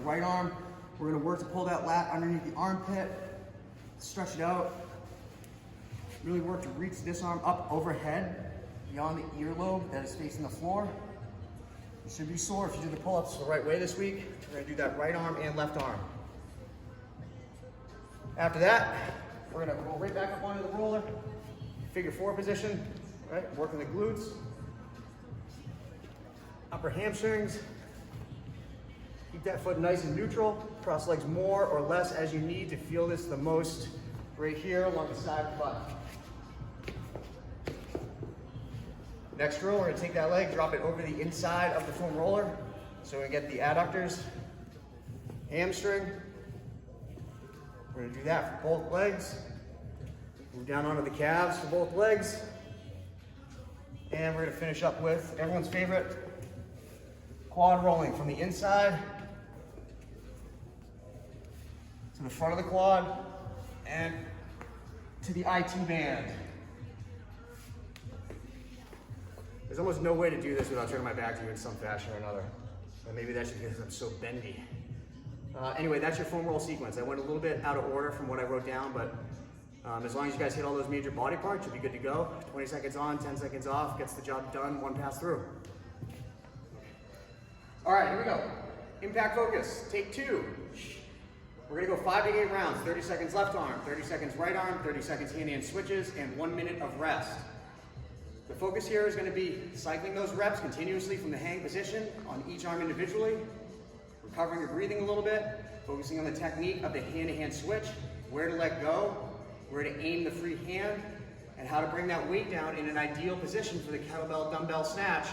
right arm, we're gonna work to pull that lat underneath the armpit, stretch it out. Really work to reach this arm up overhead, beyond the earlobe that is facing the floor. You should be sore if you do the pull-ups the right way this week. We're gonna do that right arm and left arm. After that, we're gonna roll right back up onto the roller, figure four position, right? Working the glutes, upper hamstrings. Keep that foot nice and neutral. Cross legs more or less as you need to feel this the most right here along the side of the butt. Next roll, we're gonna take that leg, drop it over the inside of the foam roller. So we get the adductors, hamstring. We're gonna do that for both legs. Move down onto the calves for both legs. And we're gonna finish up with everyone's favorite quad rolling from the inside to the front of the quad and to the IT band. There's almost no way to do this without turning my back to you in some fashion or another. And maybe that's just because I'm so bendy. Anyway, that's your foam roll sequence. I went a little bit out of order from what I wrote down, but as long as you guys hit all those major body parts, you'll be good to go. 20 seconds on, 10 seconds off, gets the job done, one pass through. All right, here we go. Impact focus, take two. We're gonna go 5 to 8 rounds, 30 seconds left arm, 30 seconds right arm, 30 seconds hand-hand switches, and 1 minute of rest. The focus here is going to be cycling those reps continuously from the hang position on each arm individually, recovering your breathing a little bit, focusing on the technique of the hand-to-hand switch, where to let go, where to aim the free hand, and how to bring that weight down in an ideal position for the kettlebell dumbbell snatch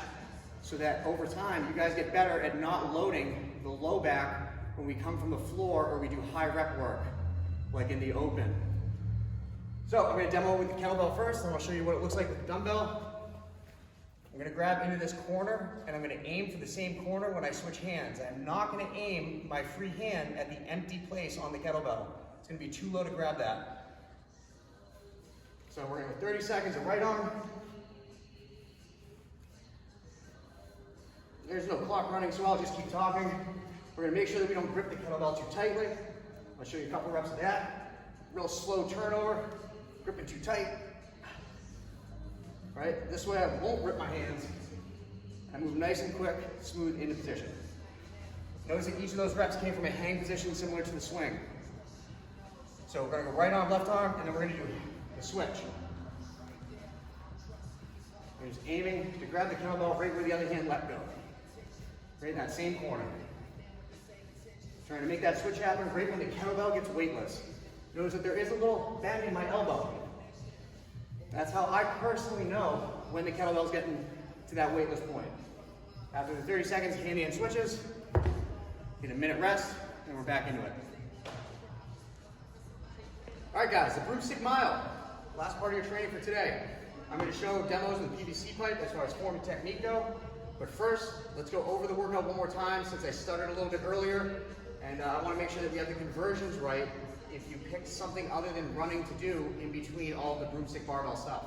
so that over time you guys get better at not loading the low back when we come from the floor or we do high rep work, like in the open. So I'm going to demo with the kettlebell first, and I'll show you what it looks like with the dumbbell. I'm going to grab into this corner, and I'm going to aim for the same corner when I switch hands. I'm not going to aim my free hand at the empty place on the kettlebell. It's going to be too low to grab that. So we're going to go 30 seconds of right arm. There's no clock running, so I'll just keep talking. We're going to make sure that we don't grip the kettlebell too tightly. I'll show you a couple reps of that. Real slow turnover. Gripping too tight. Right? This way I won't rip my hands. I move nice and quick, smooth into position. Notice that each of those reps came from a hang position similar to the swing. So we're going to go right arm, left arm, and then we're going to do the switch. We're just aiming to grab the kettlebell right where the other hand let go. Right in that same corner. Trying to make that switch happen right when the kettlebell gets weightless. Notice that there is a little bend in my elbow. That's how I personally know when the kettlebell's getting to that weightless point. After the 30 seconds, hand-hand switches, get a minute rest, and we're back into it. All right, guys, the broomstick mile. Last part of your training for today. I'm going to show demos of the PVC pipe as far as form and technique go. But first, let's go over the workout one more time since I started a little bit earlier. And I want to make sure that we have the conversions right if you picked something other than running to do in between all the broomstick barbell stuff.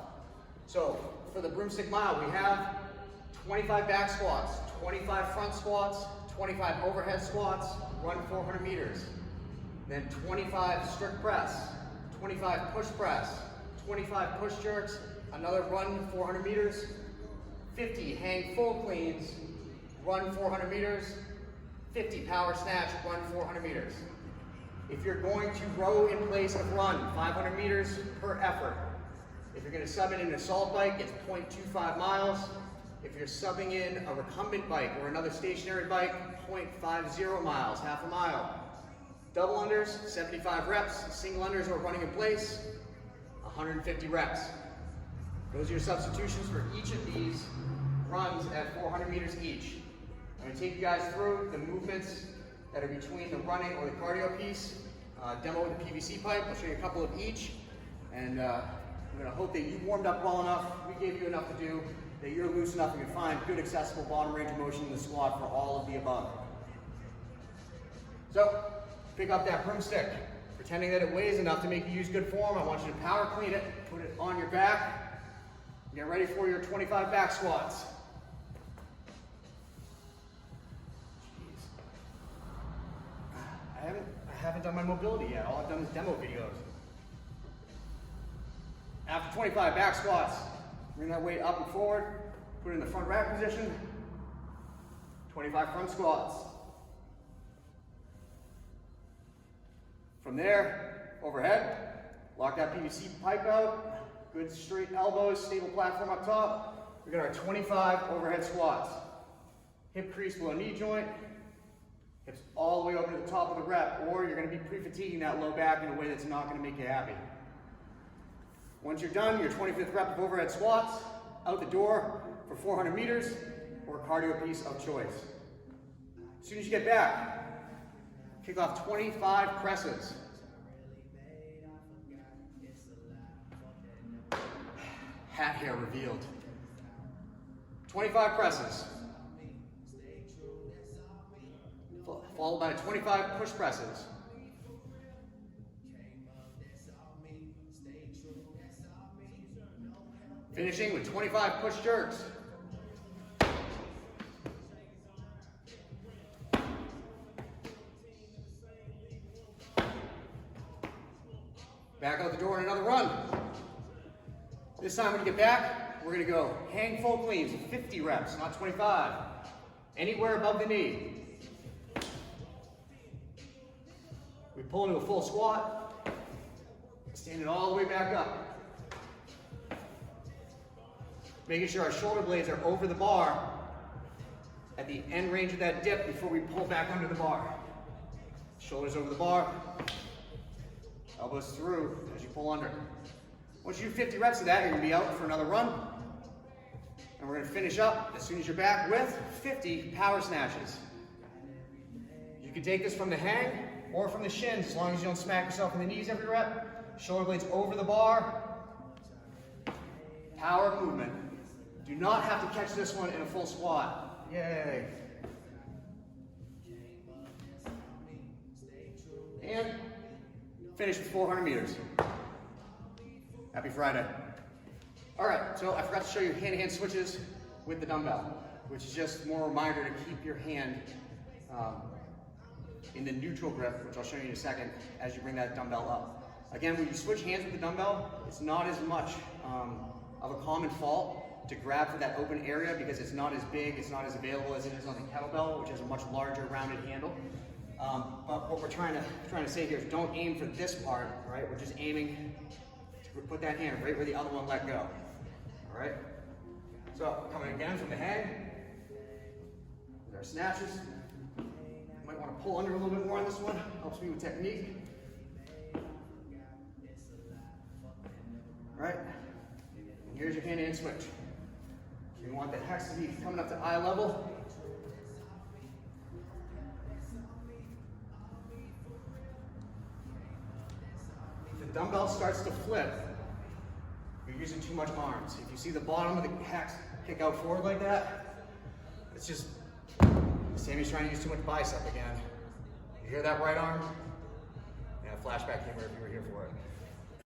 So for the broomstick mile, we have 25 back squats, 25 front squats, 25 overhead squats, run 400 meters. Then 25 strict press, 25 push press, 25 push jerks, another run 400 meters, 50 hang full cleans, run 400 meters, 50 power snatch, run 400 meters. If you're going to row in place of run, 500 meters per effort. If you're going to sub in an assault bike, it's 0.25 miles. If you're subbing in a recumbent bike or another stationary bike, 0.50 miles, half a mile. Double unders, 75 reps. Single unders or running in place, 150 reps. Those are your substitutions for each of these runs at 400 meters each. I'm going to take you guys through the movements that are between the running or the cardio piece, demo with the PVC pipe. I'll show you a couple of each, and I'm going to hope that you warmed up well enough, we gave you enough to do, that you're loose enough and can find good accessible bottom range of motion in the squat for all of the above. So, pick up that broomstick, pretending that it weighs enough to make you use good form. I want you to power clean it, put it on your back, get ready for your 25 back squats. haven't done my mobility yet. All I've done is demo videos. After 25 back squats, bring that weight up and forward, put it in the front rack position. 25 front squats. From there, overhead, lock that PVC pipe out, good straight elbows, stable platform up top. We got our 25 overhead squats. Hip crease below knee joint, hips all the way over to the top of the rep, or you're gonna be pre-fatiguing that low back in a way that's not gonna make you happy. Once you're done, your 25th rep of overhead squats, out the door for 400 meters, or cardio piece of choice. As soon as you get back, kick off 25 presses. Hat hair revealed. 25 presses. Followed by 25 push presses. Finishing with 25 push jerks. Back out the door and another run. This time when you get back, we're gonna go hang full cleans, 50 reps, not 25. Anywhere above the knee. We pull into a full squat, stand it all the way back up. Making sure our shoulder blades are over the bar at the end range of that dip before we pull back under the bar. Shoulders over the bar, elbows through as you pull under. Once you do 50 reps of that, you're gonna be out for another run. And we're gonna finish up as soon as you're back with 50 power snatches. You can take this from the hang or from the shins, as long as you don't smack yourself in the knees every rep. Shoulder blades over the bar. Power movement. Do not have to catch this one in a full squat. Yay. And finish with 400 meters. Happy Friday. All right, so I forgot to show you hand-to-hand switches with the dumbbell, which is just more a reminder to keep your hand in the neutral grip, which I'll show you in a second, as you bring that dumbbell up. Again, when you switch hands with the dumbbell, it's not as much of a common fault to grab for that open area because it's not as big, it's not as available as it is on the kettlebell, which has a much larger rounded handle. But what we're trying to say here is don't aim for this part, right? We're just aiming to put that hand right where the other one let go, all right? So coming again from the hang, with our snatches. You might want to pull under a little bit more on this one, helps me with technique. All right, and here's your hand-to-hand switch. You want the hex to be coming up to eye level. If the dumbbell starts to flip, you're using too much arms. If you see the bottom of the hex kick out forward like that, it's just Sammy's trying to use too much bicep again. You hear that right arm? Yeah, flashback camera if you were here for it.